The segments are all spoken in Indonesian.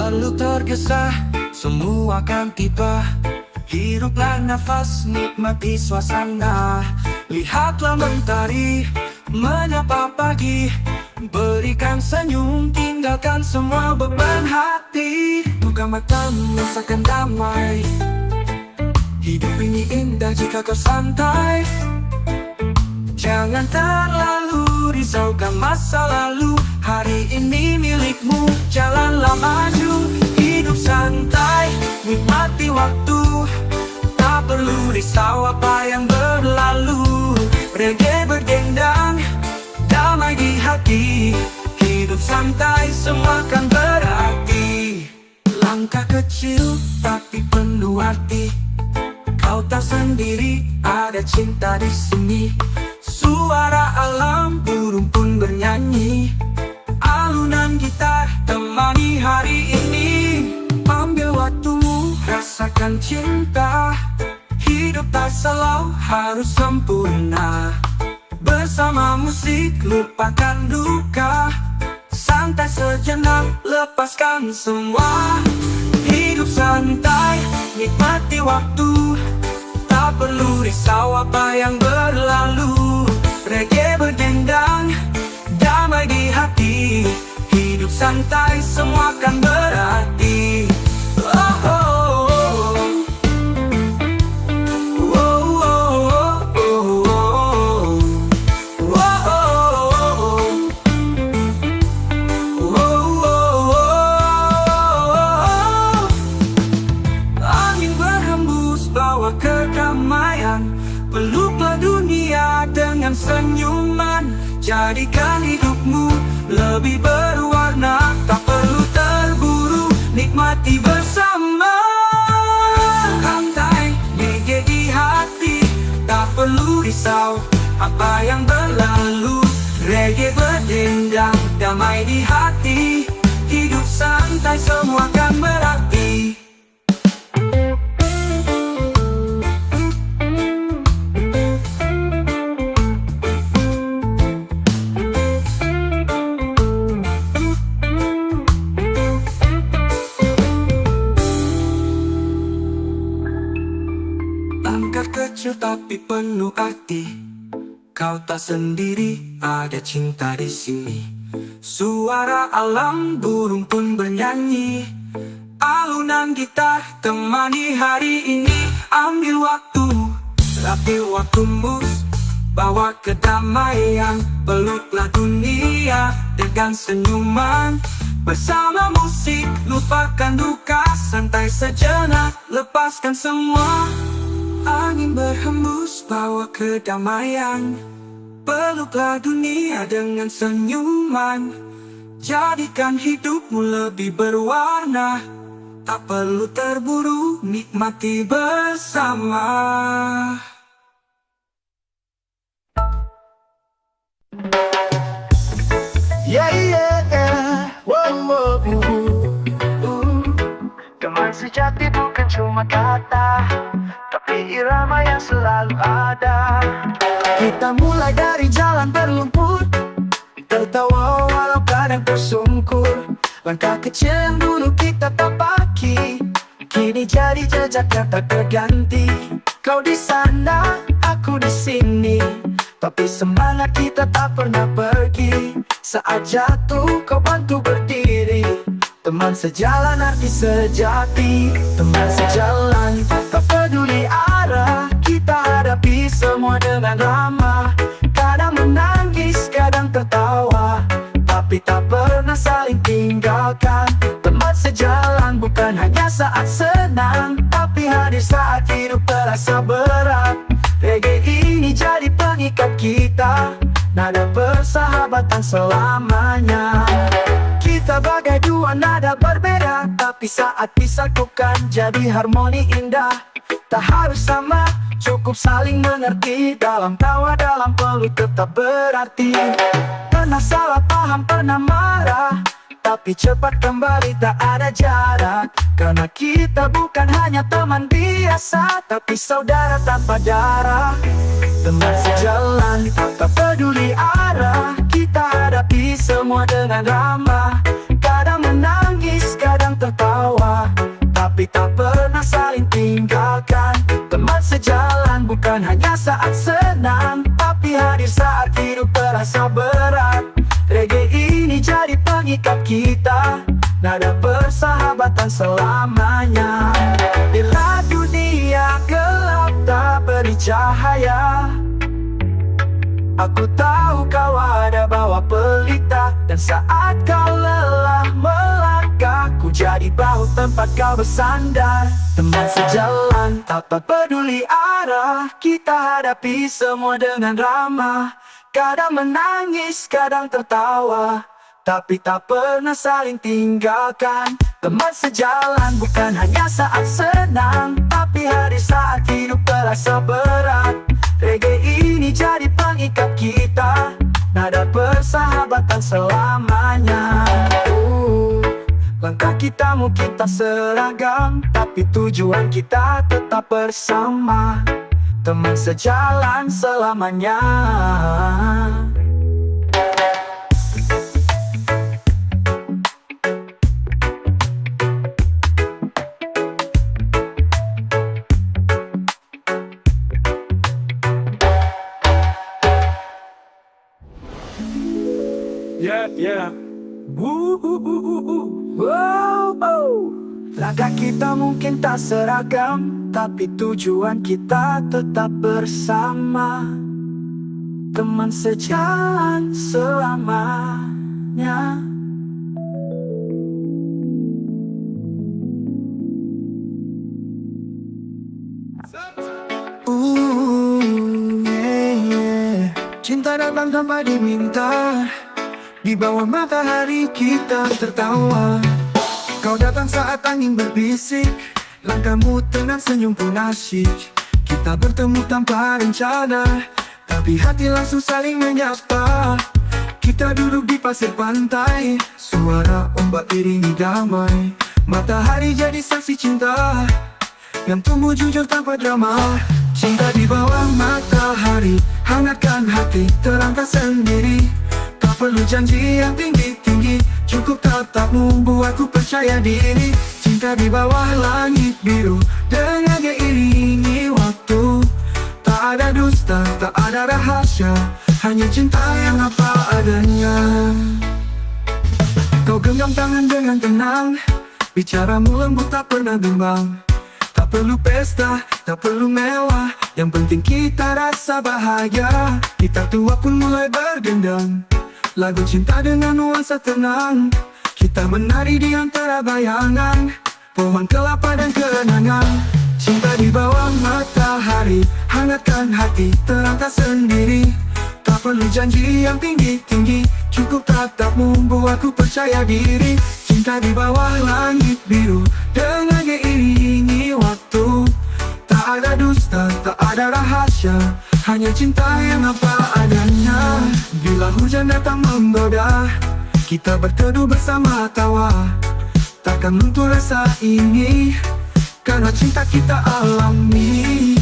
perlu tergesa, semua akan tiba. Hiduplah nafas, nikmati suasana. Lihatlah mentari menyapa pagi, berikan senyum, tinggalkan semua beban hati. Buka matamu, rasakan damai. Hidup ini indah jika kau santai. Jangan terlalu risaukan masa lalu. Hari ini milikmu, jalanlah maju. Hidup santai, nikmati waktu. Tak perlu risau apa yang berlalu. Reggae berdendang, damai di hati. Hidup santai, semua kan berarti. Langkah kecil tapi penuh arti. Kau tak sendiri, ada cinta di sini. Suara alam, burung pun bernyanyi. Alunan gitar temani hari ini. Ambil waktumu, rasakan cinta. Hidup tak selalu harus sempurna. Bersama musik, lupakan duka. Santai sejenak, lepaskan semua. Hidup santai, nikmati waktu. Tak perlu risau apa yang berlalu. Reggae berdendang, damai di hati. Hidup santai, semua kan berarti. Oh, oh, oh. Oh, oh, oh, oh. Oh, oh, oh. Angin berhembus bawa kedamaian. Peluklah dunia dengan senyuman. Jadikan hidupmu lebih berwarna. Tak perlu terburu, nikmati bersama. Santai, reggae di hati. Tak perlu risau apa yang berlalu. Reggae berdendang, damai di hati. Hidup santai, semua kan berarti. Langkah kecil tapi penuh arti. Kau tak sendiri, ada cinta di sini. Suara alam, burung pun bernyanyi. Alunan gitar temani hari ini. Ambil waktu, rapi waktumu, bawa kedamaian. Peluklah dunia dengan senyuman. Bersama musik, lupakan duka. Santai sejenak, lepaskan semua. Angin berhembus, bawa kedamaian. Peluklah dunia dengan senyuman. Jadikan hidupmu lebih berwarna. Tak perlu terburu, nikmati bersama. Yeah, yeah, yeah. Wow, wow, Teman sejati bukan cuma kata, tapi irama yang selalu ada. Kita mulai dari jalan berlumpur, tertawa walau kadang tersungkur. Langkah kecil yang dulu kita tapaki, kini jadi jejak yang tak terganti. Kau di sana, aku di sini, tapi semangat kita tak pernah pergi. Saat jatuh, kau bantu berdiri. Teman sejalan arti sejati. Teman sejalan, tak peduli arah. Kita hadapi semua dengan ramah. Kadang menangis, kadang tertawa, tapi tak pernah saling tinggalkan. Teman sejalan bukan hanya saat senang, tapi hadir saat hidup terasa berat. Reggae ini jadi pengikat kita, nada persahabatan selamanya. Kita bagai dua nada berbeda, tapi saat disatukan jadi harmoni indah. Tak harus sama, cukup saling mengerti. Dalam tawa, dalam peluk tetap berarti. Pernah salah paham, pernah marah, tapi cepat kembali tak ada jarak. Karena kita bukan hanya teman biasa, tapi saudara tanpa darah. Teman sejalan, tak peduli arah. Kita hadapi semua dengan ramah. Kadang menangis, kadang tertawa, kita, nada persahabatan selamanya. Bila dunia gelap tak beri cahaya, aku tahu kau ada bawa pelita. Dan saat kau lelah melangkah, ku jadi bahu tempat kau bersandar. Teman sejalan, tak peduli arah, kita hadapi semua dengan ramah. Kadang menangis, kadang tertawa, tapi tak pernah saling tinggalkan. Teman sejalan bukan hanya saat senang, tapi hari saat hidup terasa berat. Reggae ini jadi pengikat kita, nada persahabatan selamanya. Langkah kita mungkin tak seragam, tapi tujuan kita tetap bersama. Teman sejalan selamanya. Yeah. Langkah kita mungkin tak seragam, tapi tujuan kita tetap bersama. Teman sejalan selamanya. Cinta datang tanpa diminta, di bawah matahari kita tertawa. Kau datang saat angin berbisik, langkahmu tenang, senyum pun asyik. Kita bertemu tanpa rencana, tapi hati langsung saling menyapa. Kita duduk di pasir pantai, suara ombak iringi damai. Matahari jadi saksi cinta yang tumbuh jujur tanpa drama. Cinta di bawah matahari, hangatkan hati, terangkan sendiri. Tak perlu janji yang tinggi-tinggi, cukup tatapmu buatku percaya diri. Cinta di bawah langit biru, dengan diiringi waktu. Tak ada dusta, tak ada rahasia, hanya cinta yang apa adanya. Kau genggam tangan dengan tenang, bicaramu lembut tak pernah bimbang. Tak perlu pesta, tak perlu mewah, yang penting kita rasa bahagia. Kita tua pun mulai berdendang, lagu cinta dengan nuansa tenang. Kita menari di antara bayangan, pohon kelapa dan kenangan. Cinta di bawah matahari, hangatkan hati, terangkan sendiri. Tak perlu janji yang tinggi-tinggi, cukup tatapmu buatku percaya diri. Cinta di bawah langit biru, dengan diiringi waktu. Tak ada dusta, tak ada rahasia, hanya cinta yang apa adanya. Bila hujan datang menggoda, kita berteduh bersama tawa. Takkan luntur rasa ini, karena cinta kita alami.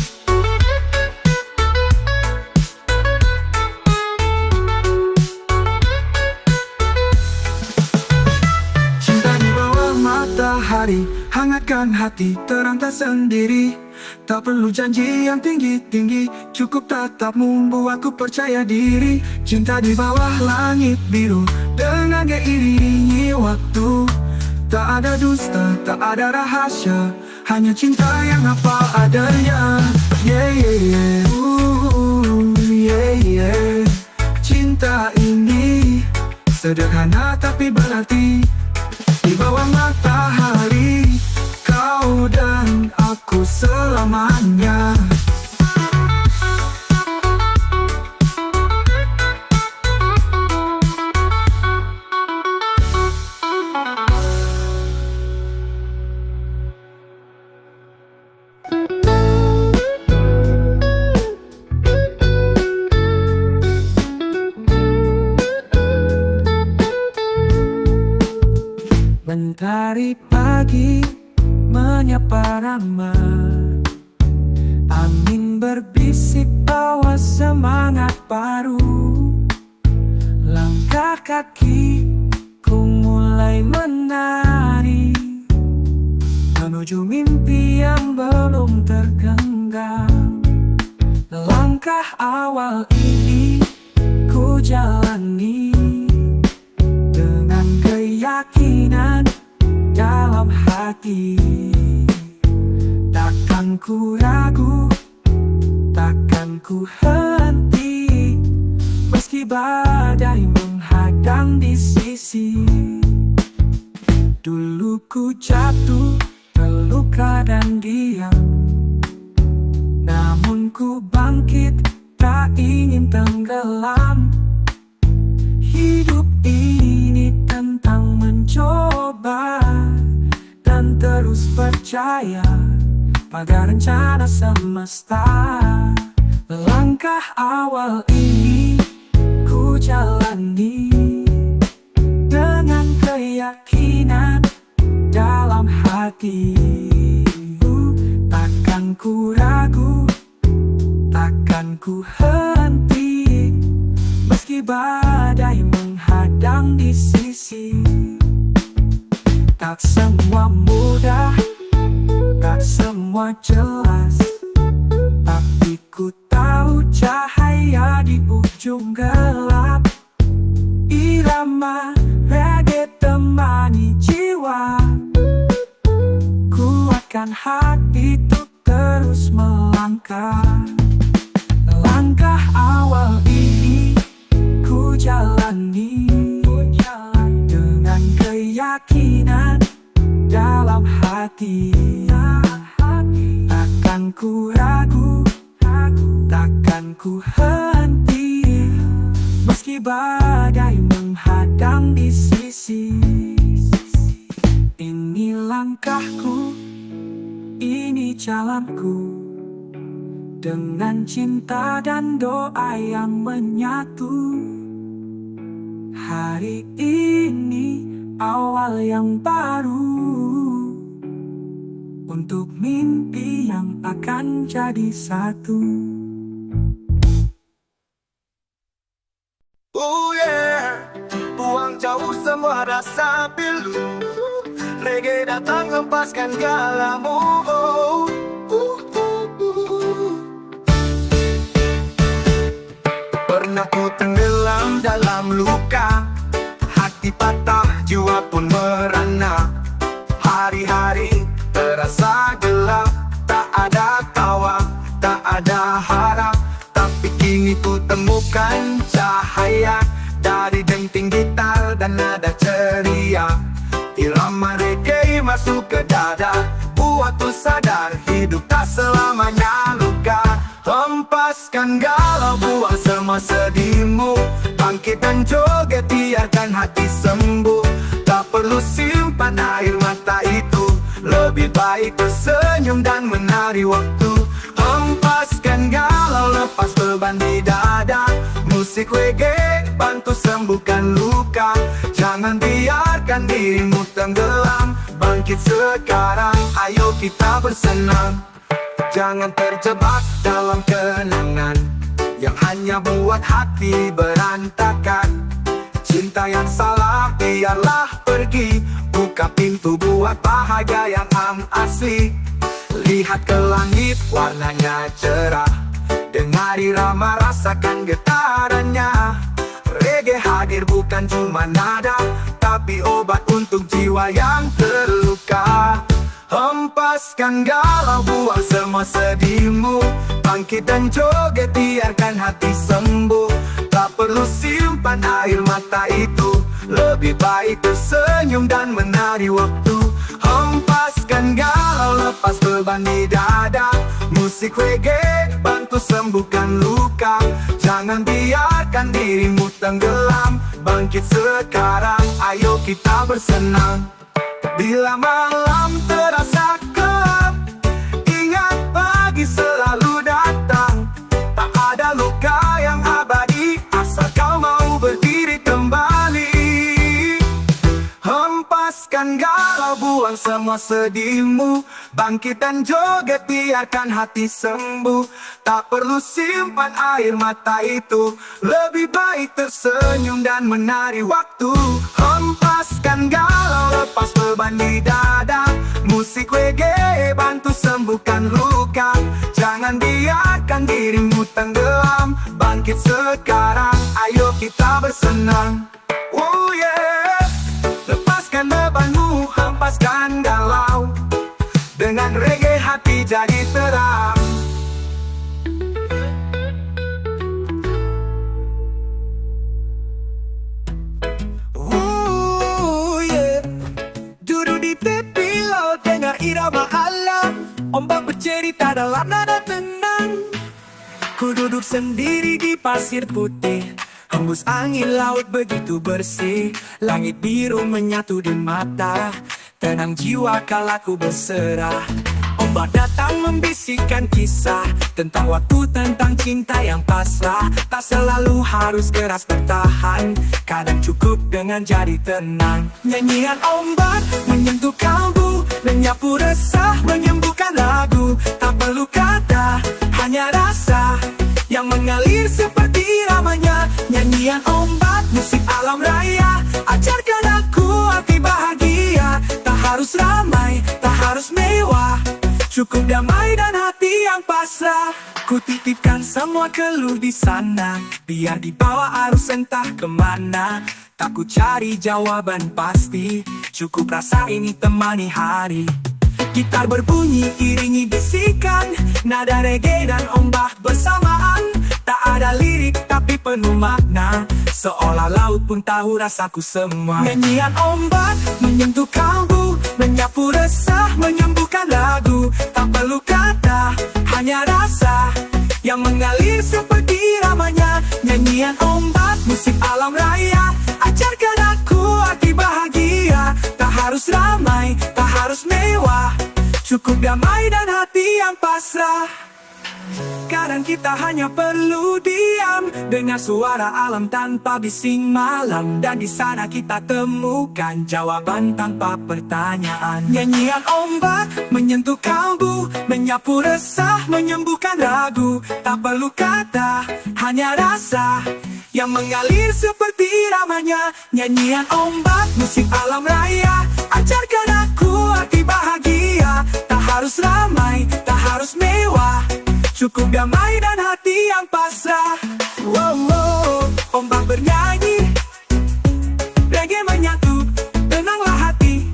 Cinta di bawah matahari, hangatkan hati, terangkan sendiri. Tak perlu janji yang tinggi-tinggi, cukup tatapmu buatku percaya diri. Cinta di bawah langit biru, dengan diiringi waktu. Tak ada dusta, tak ada rahasia, hanya cinta yang apa adanya. Cinta ini sederhana tapi berarti. Di bawah matahari, kau dan aku selamanya. Mentari pagi menyapa ramah, angin berbisik bawa semangat baru. Langkah kakiku mulai menari, menuju mimpi yang belum tergenggam. Langkah awal ini ku jalani dengan gaya keyakinan dalam hati. Takkan ku ragu, takkan ku henti, meski badai menghadang di sisi. Dulu ku jatuh, terluka dan diam, namun ku bangkit, tak ingin tenggelam. Hidup ini tentang mencoba dan terus percaya pada rencana semesta. Langkah awal ini ku jalani dengan keyakinan dalam hati. Takkan ku ragu, takkan ku henti, meski badai menghadang di sisi. Tak semua mudah, tak semua jelas, tapi ku tahu cahaya di ujung gelap. Irama reggae temani jiwa, kuatkan hati untuk terus melangkah. Langkah awal ini ku jalani dengan keyakinan dalam hati. Takkan ku ragu, takkan ku henti, meski badai menghadang di sisi. Ini langkahku, ini jalanku, dengan cinta dan doa yang menyatu. Hari ini awal yang baru untuk mimpi yang akan jadi satu. Oh yeah, buang jauh semua rasa pilu. Reggae datang hempaskan galamu. Pernah ku tenggelam dalam luka, hati patah, jiwa pun merana. Hari-hari terasa gelap, tak ada tawa, tak ada harap. Tapi kini ku temukan cahaya dari denting gitar dan nada ceria. Irama reggae masuk ke dada, buat ku sadar hidup tak selamanya luka. Hempaskan galau, buang semua sedihmu, bangkit dan joget, biarkan hati sembuh. Tak perlu simpan air mata itu, lebih baik tersenyum dan menari waktu. Hempaskan galau, lepas beban di dada, musik reggae bantu sembuhkan luka. Jangan biarkan dirimu tenggelam, bangkit sekarang, ayo kita bersenang. Jangan terjebak dalam kenangan yang hanya buat hati berantakan. Cinta yang salah biarlah pergi, buka pintu buat bahagia yang asli. Lihat ke langit, warnanya cerah, dengar irama, rasakan getarannya. Reggae hadir bukan cuma nada, tapi obat untuk jiwa yang terluka. Hempaskan galau, buang semua sedihmu, bangkit dan joget, biarkan hati sembuh. Tak perlu simpan air mata itu, lebih baik tersenyum dan menari waktu. Hempaskan galau, lepas beban di dada, musik reggae bantu sembuhkan luka. Jangan biarkan dirimu tenggelam, bangkit sekarang, ayo kita bersenang. Bila malam terasa gelap, ingat pagi selalu datang. Tak ada luka yang abadi, asal kau mau berdiri kembali. Hempaskan galau, buang semua sedihmu, bangkit dan joget, biarkan hati sembuh. Tak perlu simpan air mata itu, lebih baik tersenyum dan menari waktu. Hempaskan galau, lepas beban di dada, musik reggae bantu sembuhkan luka. Jangan biarkan dirimu tenggelam, bangkit sekarang, ayo kita bersenang. Oh yeah, lepaskan irama alam. Ombak bercerita dalam nada tenang. Ku duduk sendiri di pasir putih, hembus angin laut begitu bersih. Langit biru menyatu di mata, tenang jiwa kala ku berserah. Ombak datang membisikkan kisah tentang waktu, tentang cinta yang pasrah. Tak selalu harus keras bertahan, kadang cukup dengan jadi tenang. Nyanyian ombak menyentuh kalbu, menyapu resah, menyembuhkan lagu. Tak perlu kata, hanya rasa yang mengalir seperti iramanya. Nyanyian ombak, musik alam raya, ajarkan aku arti bahagia. Tak harus ramai, tak harus mewah, cukup damai dan hati yang pasrah. Ku titipkan semua keluh di sana, biar dibawa arus entah kemana. Tak ku cari jawaban pasti, cukup rasa ini temani hari. Gitar berbunyi iringi bisikan, nada reggae dan ombak bersamaan. Tak ada lirik tapi penuh makna, seolah laut pun tahu rasaku semua. Nyanyian ombak menyentuh kalbu, menyapu resah, menyembuhkan lagu. Tak perlu kata, hanya rasa yang mengalir seperti iramanya. Nyanyian ombak, musik alam raya, ajarkan aku arti bahagia. Tak harus ramai, tak harus mewah, cukup damai dan hati yang pasrah. Kadang kita hanya perlu diam, dengar suara alam tanpa bising malam. Dan di sana kita temukan jawaban tanpa pertanyaan. Nyanyian ombak menyentuh kalbu, menyapu resah, menyembuhkan ragu. Tak perlu kata, hanya rasa yang mengalir seperti iramanya. Nyanyian ombak, musik alam raya, ajarkan aku arti bahagia. Tak harus ramai, tak harus mewah, cukup damai dan hati yang pasrah. Wow, wow, ombak bernyanyi, reggae menyatu, tenanglah hati.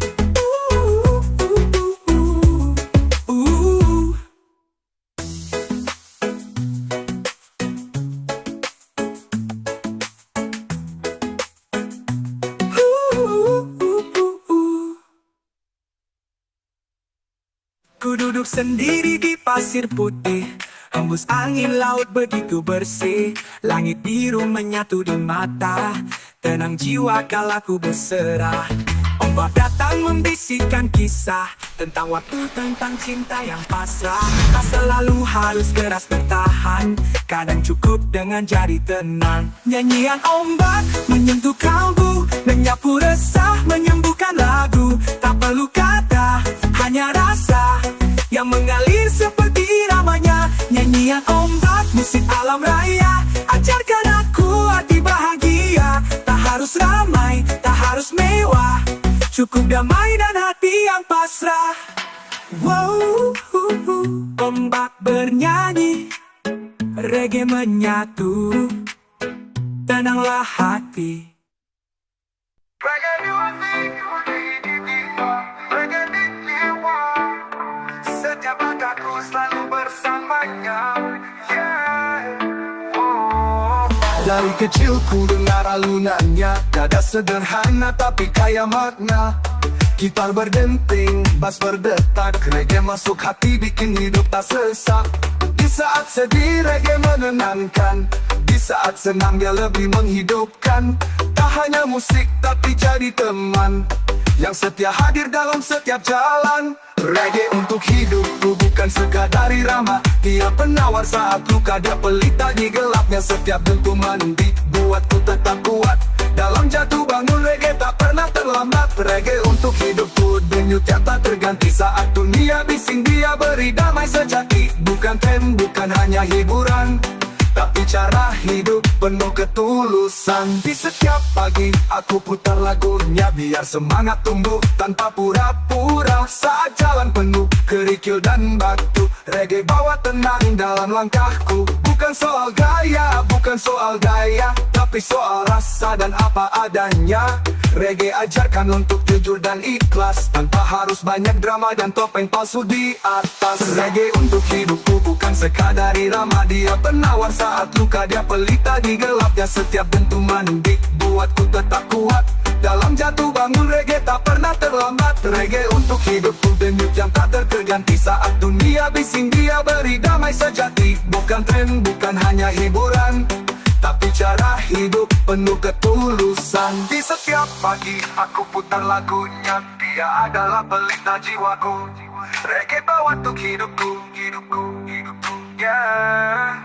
Ku duduk sendiri di pasir putih, hembus angin laut begitu bersih. Langit biru menyatu di mata, tenang jiwa kala ku berserah. Ombak datang membisikkan kisah tentang waktu, tentang cinta yang pasrah. Tak selalu harus keras bertahan, kadang cukup dengan jadi tenang. Nyanyian ombak menyentuh kalbu, menyapu resah, menyembuhkan lagu. Tak perlu kata, hanya rasa yang mengalir seperti iramanya. Nyanyian ombak, musik alam raya, ajarkan aku arti bahagia. Tak harus ramai, tak harus mewah, cukup damai dan hati yang pasrah. Wow, ombak bernyanyi, reggae menyatu, tenanglah hati. Reggae music, reggae di jiwa, setiap langkahku selalu bersamanya. Dari kecil ku dengar alunannya, nada sederhana tapi kaya makna. Gitar berdenting, bass berdetak, reggae masuk hati bikin hidup tak sesak. Di saat sedih reggae menenangkan, di saat senang dia lebih menghidupkan. Tak hanya musik tapi jadi teman yang setia hadir dalam setiap jalan. Reggae untuk hidupku bukan sekadar irama, dia penawar saat luka, dia pelita di gelapnya. Setiap dentuman dibuatku tetap kuat, dalam jatuh bangun reggae tak pernah terlambat. Reggae untuk hidupku, denyut yang tak terganti. Saat dunia bising dia beri damai sejati. Bukan tren, bukan hanya hiburan, tapi cara hidup penuh ketulusan. Di setiap pagi aku putar lagunya, biar semangat tumbuh tanpa pura-pura. Saat jalan penuh kerikil dan batu, reggae bawa tenang dalam langkahku. Bukan soal gaya, bukan soal gaya, tapi soal rasa dan apa adanya. Reggae ajarkan untuk jujur dan ikhlas, tanpa harus banyak drama dan topeng palsu di atas. Reggae untuk hidupku bukan sekadar irama, dia penawar saat luka, dia pelita di gelapnya. Setiap dentuman dibuatku tetap kuat, Dalam jatuh bangun reggae tak pernah terlambat. Reggae untuk hidupku, denyut yang tak terganti. Saat dunia bising dia beri damai sejati. Bukan tren, bukan hanya hiburan, tapi cara hidup penuh ketulusan. Di setiap pagi aku putar lagunya, dia adalah pelita jiwaku. Reggae bawa untuk hidupku, yeah.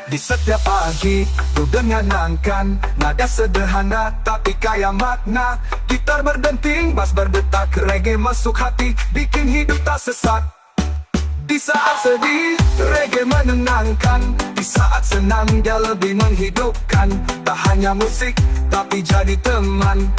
Di setiap pagi ku dengankan nada sederhana tapi kaya makna. Gitar berdenting, bass berdetak, reggae masuk hati, bikin hidup tak sesat. Di saat sedih, reggae menenangkan. Di saat senang, dia lebih menghidupkan. Tak hanya musik, tapi jadi teman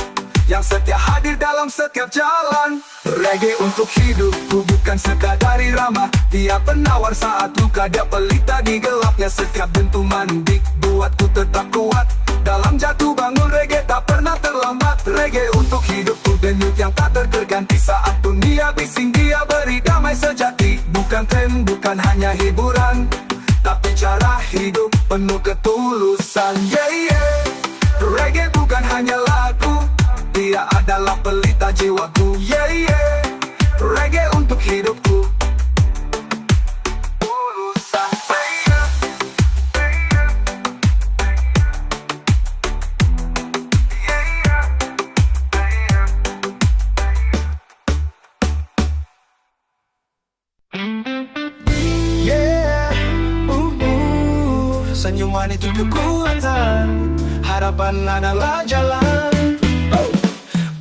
yang setia hadir dalam setiap jalan. Reggae untuk hidupku, bukan sekadar irama. Dia penawar saat luka, dia pelita di gelapnya. Setiap dentuman dik buatku tetap kuat. Dalam jatuh bangun, reggae tak pernah terlambat. Reggae untuk hidupku, denyut yang tak terganti. Saat dunia bising, dia beri damai sejati. Bukan tren, bukan hanya hiburan, tapi cara hidup penuh ketulusan. Yeah, yeah. Reggae bukan hanya lagu, dia adalah pelita jiwaku. Yeah, yeah. Reggae untuk hidupku. Tulusan. Yeah, senyuman itu kekuatan, harapan adalah jalan.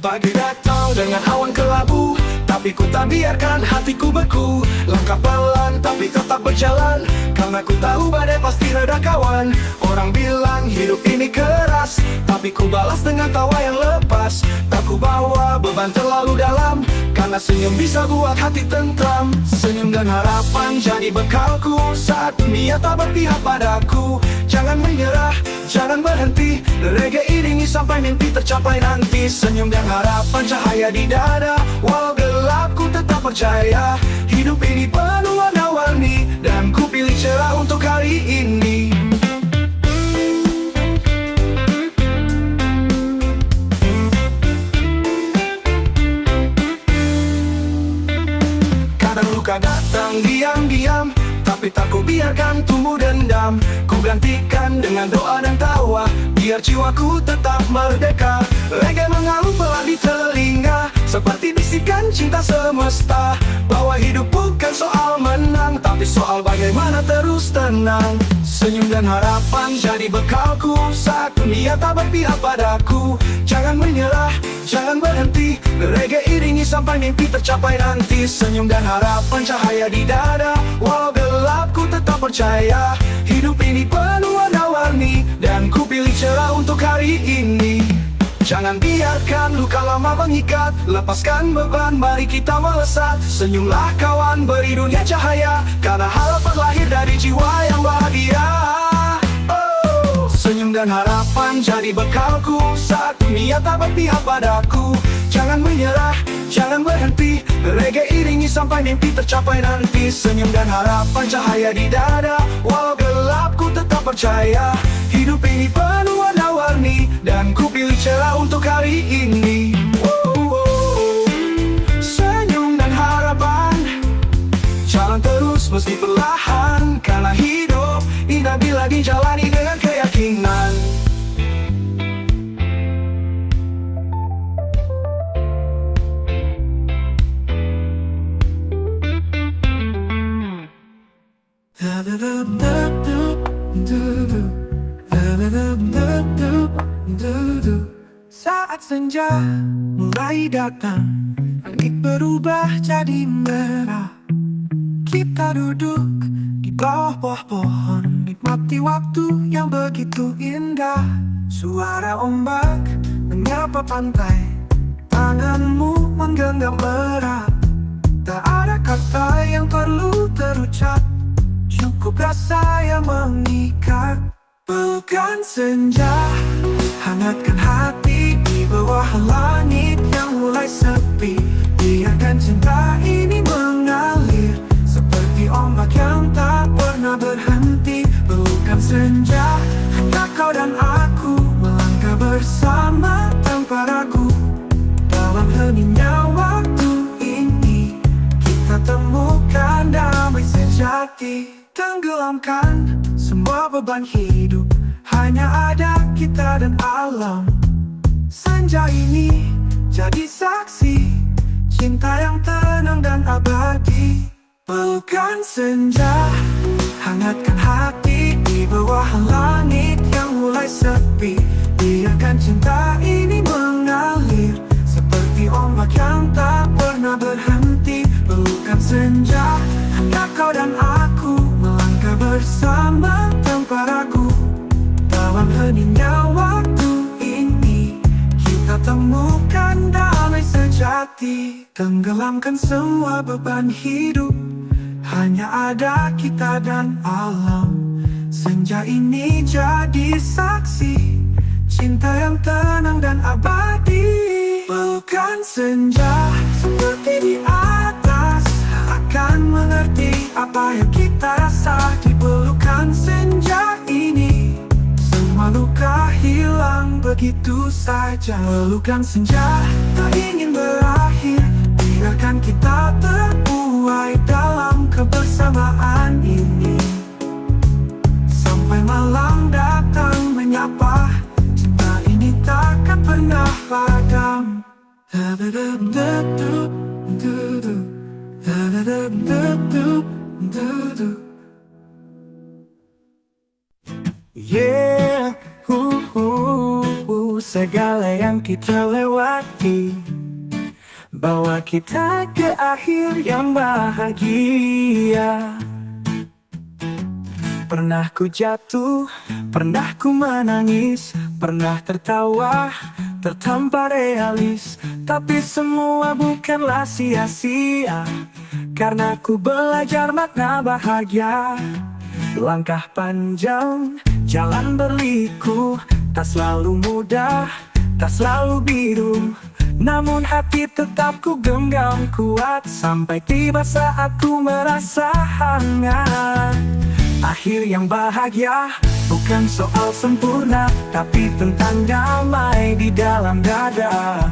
Pagi datang dengan awan kelabu, tapi ku tak biarkan hatiku beku. Langkah pelan tapi tetap berjalan, karena ku tahu badai pasti reda kawan. Orang bilang hidup ini keras, tapi ku balas dengan tawa yang lepas. Tak ku bawa beban terlalu dalam, karena senyum bisa buat hati tentram. Senyum dan harapan jadi bekalku saat dunia tak berpihak padaku. Jangan menyerah, jangan berhenti, reggae iringi sampai mimpi tercapai nanti. Senyum dan harapan cahaya di dada, walau gelap ku tetap percaya. Hidup ini penuh warna-warni, dan ku pilih cerah untuk hari ini. Kadang luka datang diam-diam, tapi tak ku biarkan tumbuh dendam. Ku gantikan dengan doa dan tawa, biar jiwaku tetap merdeka. Reggae mengalun pelan di telinga, seperti bisikan cinta semesta, bahwa hidup bukan soal menang, tapi soal bagaimana terus tenang. Senyum dan harapan jadi bekalku saat dunia tak berpihak padaku. Jangan menyerah, jangan berhenti, reggae iringi sampai mimpi tercapai nanti. Senyum dan harapan cahaya di dada, walau gelap ku tetap percaya. Hidup ini penuh warna-warni, dan ku pilih cerah untuk hari ini. Jangan biarkan luka lama mengikat, lepaskan beban, mari kita melesat. Senyumlah kawan, beri dunia cahaya, karena harapan lahir dari jiwa yang bahagia. Oh, senyum dan harapan jadi bekalku saat dunia tak berpihak padaku. Jangan menyerah, jangan berhenti, reggae iringi sampai mimpi tercapai nanti. Senyum dan harapan cahaya di dada, walau gelap ku tetap percaya. Hidup ini penuh warna-warni, dan ku pilih cerah untuk hari ini. Senyum dan harapan, jalan terus meski perlahan, karena hidup indah bila dijalani dengan keyakinan. Saat senja mulai datang, langit berubah jadi merah. Kita duduk di bawah pohon, nikmati waktu yang begitu indah. Suara ombak menyapa pantai, tanganmu menggenggam erat. Tak ada kata yang perlu terucap, cukup rasa yang mengikat. Pelukan senja hangatkan hati di bawah langit yang mulai sepi. Biarkan cinta ini mengalir seperti ombak yang tak pernah berhenti. Pelukan senja, hanya kau dan aku melangkah bersama tanpa hati. Tenggelamkan semua beban hidup, hanya ada kita dan alam. Senja ini jadi saksi cinta yang tenang dan abadi. Pelukan senja hangatkan hati di bawah langit yang mulai sepi. Biarkan cinta ini mengalir seperti ombak yang tak pernah berhenti. Pelukan senja, hanya kau dan aku melangkah bersama tanpa ragu. Dalam heningnya waktu ini kita temukan damai sejati. Tenggelamkan semua beban hidup, hanya ada kita dan alam. Senja ini jadi saksi cinta yang tenang dan abadi. Pelukan senja seperti di atas, akan mengerti apa yang kita rasa. Di pelukan senja ini semua luka hilang begitu saja. Pelukan senja tak ingin berakhir, biarkan kita terbuai dalam kebersamaan ini. Sampai malam datang menyapa, cinta ini takkan pernah padam. Yeah, segala yang kita lewati bawa kita ke akhir yang bahagia. Pernah ku jatuh, pernah ku menangis, pernah tertawa, tertampar realis. Tapi semua bukanlah sia-sia, karena ku belajar makna bahagia. Langkah panjang, jalan berliku, tak selalu mudah, tak selalu biru. Namun hati tetap ku genggam kuat, sampai tiba saat ku merasa hangat. Akhir yang bahagia bukan soal sempurna, tapi tentang damai di dalam dada.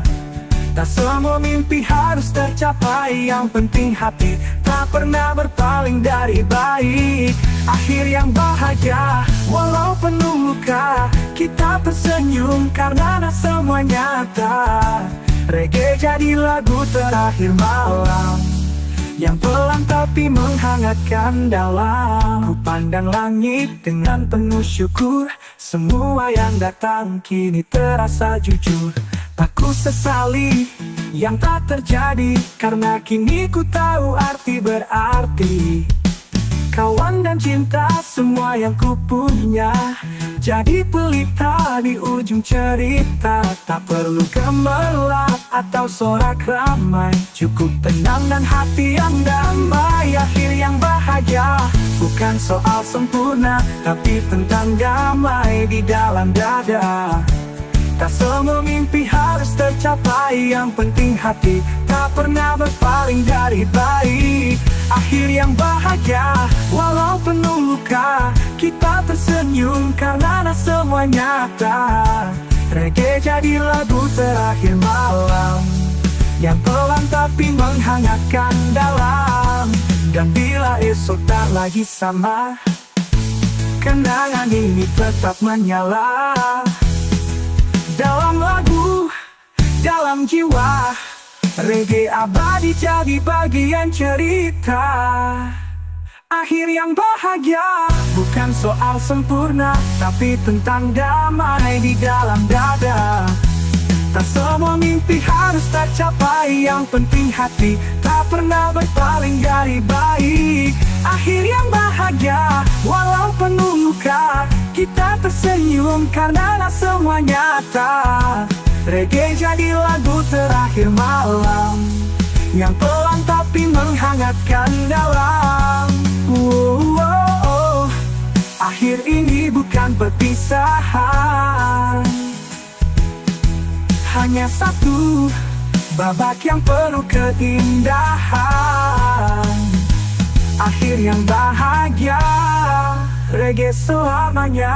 Tak semua mimpi harus tercapai, yang penting hati tak pernah berpaling dari baik. Akhir yang bahagia walau penuh luka, kita tersenyum karena semua nyata. Reggae jadi lagu terakhir malam, yang pelan tapi menghangatkan dalam. Ku pandang langit dengan penuh syukur, semua yang datang kini terasa jujur. Tak ku sesali yang tak terjadi, karena kini ku tahu arti berarti. Kawan dan cinta semua yang ku punya jadi pelita di ujung cerita. Tak perlu gemerlap atau sorak ramai, cukup tenang dan hati yang damai. Akhir yang bahagia bukan soal sempurna, tapi tentang damai di dalam dada. Tak semua mimpi harus tercapai, yang penting hati tak pernah berpaling dari baik. Akhir yang bahagia walau penuh luka, kita tersenyum karena semua nyata. Reggae jadi lagu terakhir malam, yang pelan tapi menghangatkan dalam. Dan bila esok tak lagi sama, kenangan ini tetap menyala. Dalam lagu, dalam jiwa, reggae abadi jadi bagian cerita. Akhir yang bahagia bukan soal sempurna, tapi tentang damai di dalam dada. Tak semua mimpi harus tercapai, yang penting hati tak pernah berpaling dari baik. Akhir yang bahagia walau penuh luka, kita tersenyum karena semua nyata. Reggae jadi lagu terakhir malam, yang pelan tapi menghangatkan dalam. Akhir ini bukan perpisahan, hanya satu babak yang penuh keindahan. Akhir yang bahagia, reggae selamanya.